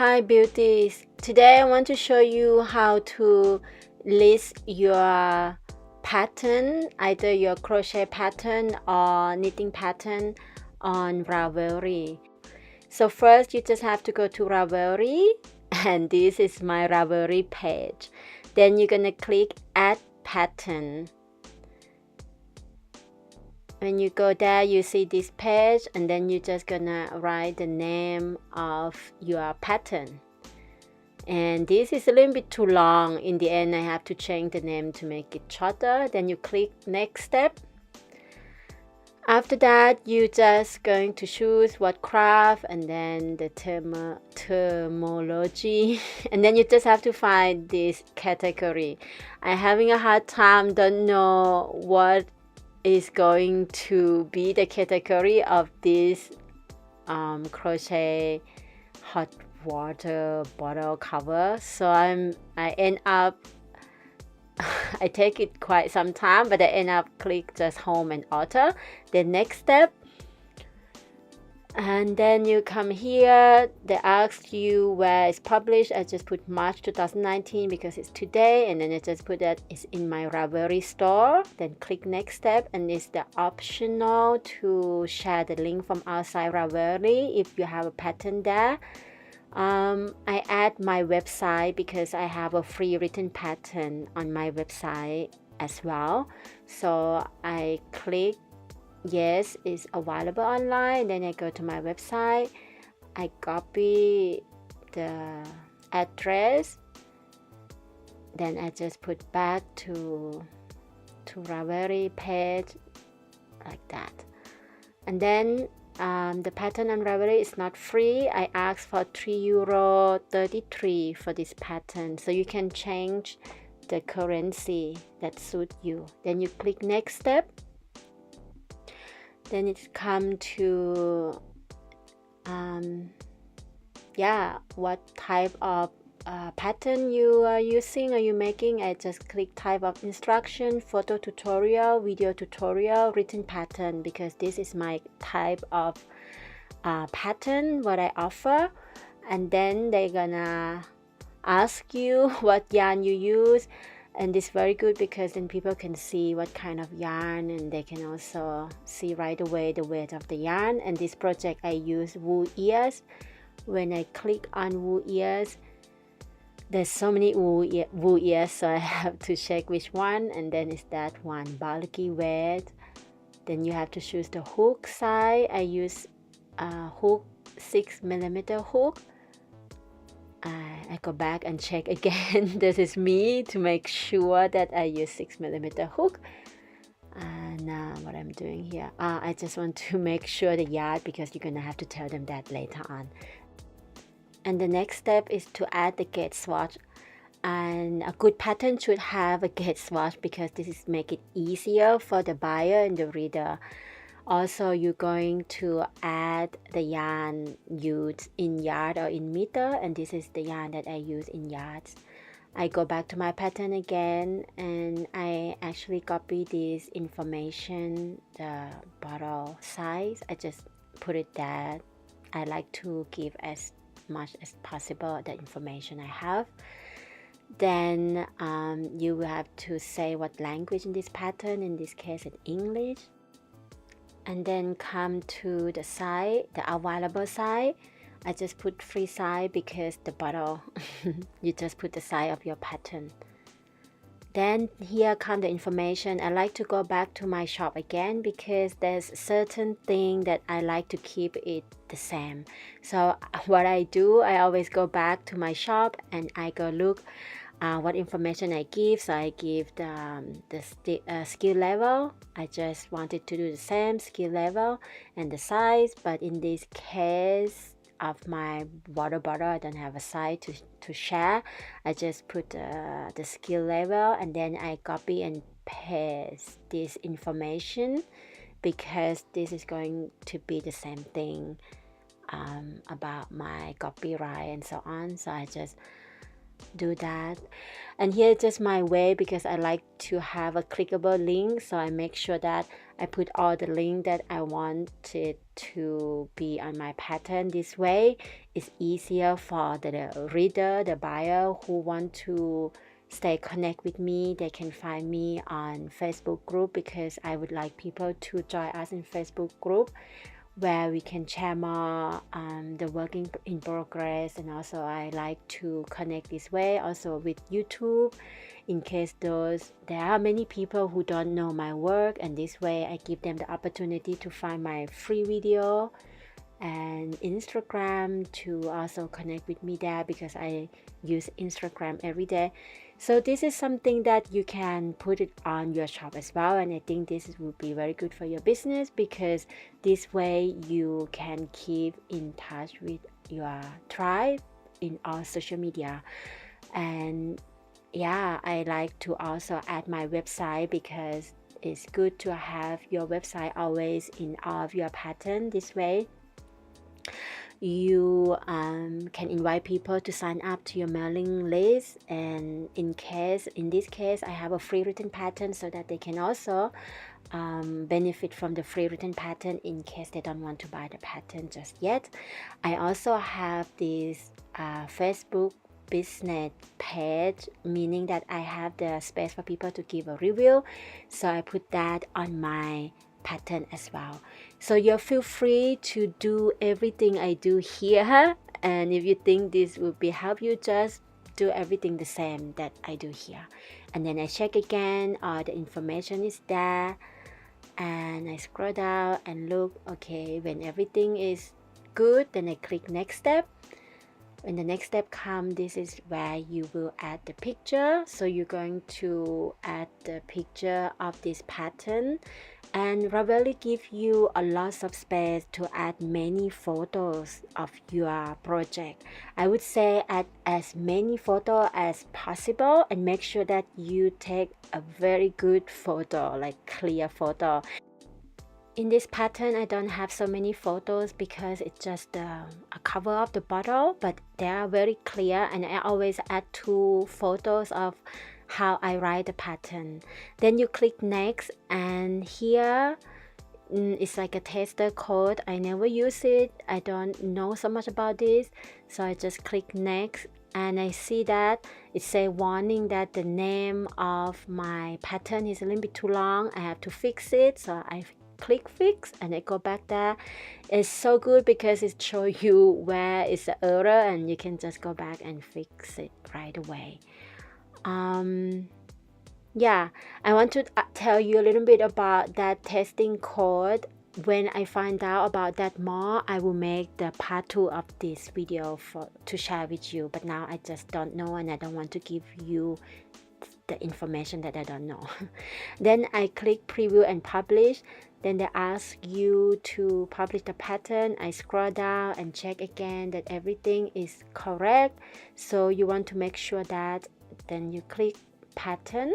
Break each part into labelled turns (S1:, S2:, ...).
S1: Hi beauties, today I want to show you how to list your pattern, either your crochet pattern or knitting pattern on Ravelry. So first you just have to go to Ravelry, and this is my Ravelry page. Then you're gonna click add pattern. When you go there, you see this page, and then you're just gonna write the name of your pattern. And this is a little bit too long. In the end, I have to change the name to make it shorter. Then you click next step. After that, you're just going to choose what craft and then the terminology. And then you just have to find this category. I'm having a hard time, don't know what is going to be the category of this crochet hot water bottle cover. So I end up I take it quite some time, but I end up click just home and alter the next step. And then you come here, they ask you where it's published. I just put March 2019 because it's today, and then I just put that it's in my Ravelry store. Then click next step, and it's the optional to share the link from outside Ravelry if you have a pattern there. I add my website because I have a free written pattern on my website as well. So I click yes, it's available online. Then I go to my website, I copy the address, then I just put back to Ravelry page like that. And then the pattern on Ravelry is not free. I asked for €3.33 for this pattern, so you can change the currency that suits you. Then you click next step. Then it's come to what type of pattern you are using or you making. I just click type of instruction, photo tutorial, video tutorial, written pattern, because this is my type of pattern what I offer. And then they're gonna ask you what yarn you use. And it's very good because then people can see what kind of yarn, and they can also see right away the weight of the yarn. And this project I use wool ears. When I click on wool ears, there's so many wool ears, so I have to check which one, and then it's that one, bulky weight. Then you have to choose the hook size. I use a hook 6mm hook. I go back and check again. This is me to make sure that I use 6mm hook. And what I'm doing here, I just want to make sure the yard, because you're gonna have to tell them that later on. And the next step is to add the gauge swatch. And a good pattern should have a gauge swatch because this is make it easier for the buyer and the reader. Also, you're going to add the yarn used in yard or in meter, and this is the yarn that I use in yards. I go back to my pattern again, and I actually copy this information, the bottle size. I just put it there. I like to give as much as possible the information I have. Then you will have to say what language in this pattern, in this case it's English. And then come to the side, the available side. I just put free side because the bottle, you just put the side of your pattern. Then here come the information. I like to go back to my shop again because there's certain thing that I like to keep it the same. So what I do, I always go back to my shop and I go look what information I give. So I give the skill level. I just wanted to do the same skill level and the size, but in this case of my water bottle, I don't have a size to share. I just put the skill level, and then I copy and paste this information because this is going to be the same thing about my copyright and so on. So I just do that. And here just my way, because I like to have a clickable link, so I make sure that I put all the link that I wanted to be on my pattern. This way it's easier for the reader, the buyer who want to stay connect with me. They can find me on Facebook group, because I would like people to join us in Facebook group where we can share more the work in progress. And also I like to connect this way also with YouTube, in case there are many people who don't know my work, and this way I give them the opportunity to find my free video, and Instagram to also connect with me there, because I use Instagram every day. So this is something that you can put it on your shop as well, and I think this will be very good for your business, because this way you can keep in touch with your tribe in all social media. And yeah, I like to also add my website, because it's good to have your website always in all of your pattern. This way you can invite people to sign up to your mailing list, and in this case I have a free written pattern, so that they can also benefit from the free written pattern in case they don't want to buy the pattern just yet. I also have this Facebook business page, meaning that I have the space for people to give a review, so I put that on my pattern as well. So you feel free to do everything I do here, and if you think this will be help you, just do everything the same that I do here. And then I check again, all the information is there, and I scroll down and look. Okay, when everything is good, then I click next step. When the next step comes, this is where you will add the picture. So you're going to add the picture of this pattern, and Ravelry give you a lot of space to add many photos of your project. I would say add as many photos as possible, and make sure that you take a very good photo, like clear photo. In this pattern, I don't have so many photos because it's just a cover of the bottle, but they are very clear, and I always add 2 photos of how I write the pattern. Then you click next, and here it's like a tester code. I never use it. I don't know so much about this, so I just click next, and I see that it says warning that the name of my pattern is a little bit too long. I have to fix it, so I click fix, and I go back there. It's so good because it shows you where is the error, and you can just go back and fix it right away. Yeah, I want to tell you a little bit about that testing code. When I find out about that more, I will make the part 2 of this video to share with you, but now I just don't know, and I don't want to give you the information that I don't know. Then I click preview and publish. Then they ask you to publish the pattern. I scroll down and check again that everything is correct. So you want to make sure that, then you click pattern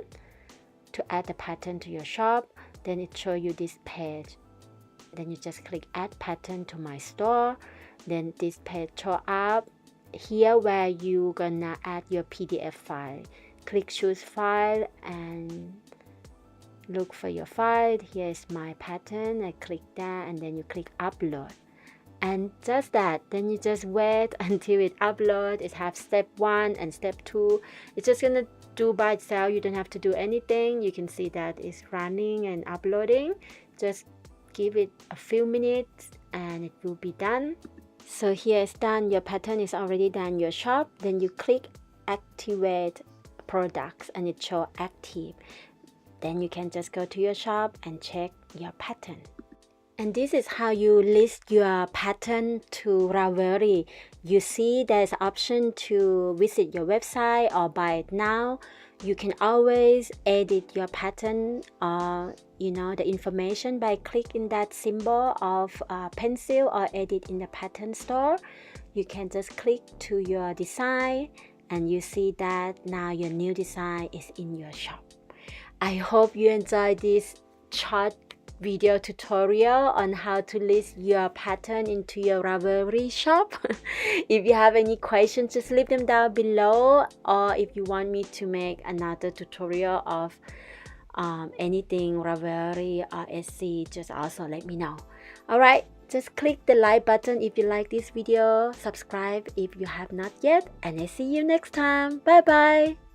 S1: to add the pattern to your shop. Then it shows you this page. Then you just click add pattern to my store. Then this page show up here where you gonna add your PDF file. Click choose file and look for your file. Here is my pattern. I click that, and then you click upload, and just that. Then you just wait until it upload. It has step 1 and step 2. It's just gonna do by itself. You don't have to do anything. You can see that it's running and uploading. Just give it a few minutes and it will be done. So here it's done. Your pattern is already done in your shop. Then you click activate products, and it shows active. Then you can just go to your shop and check your pattern. And this is how you list your pattern to Ravelry. You see there's an option to visit your website or buy it now. You can always edit your pattern or the information by clicking that symbol of pencil, or edit in the pattern store. You can just click to your design, and you see that now your new design is in your shop. I hope you enjoyed this short video tutorial on how to list your pattern into your Ravelry shop. If you have any questions, just leave them down below, or if you want me to make another tutorial of anything Ravelry or Etsy, just also let me know. Alright, just click the like button if you like this video, subscribe if you have not yet, and I see you next time. Bye bye.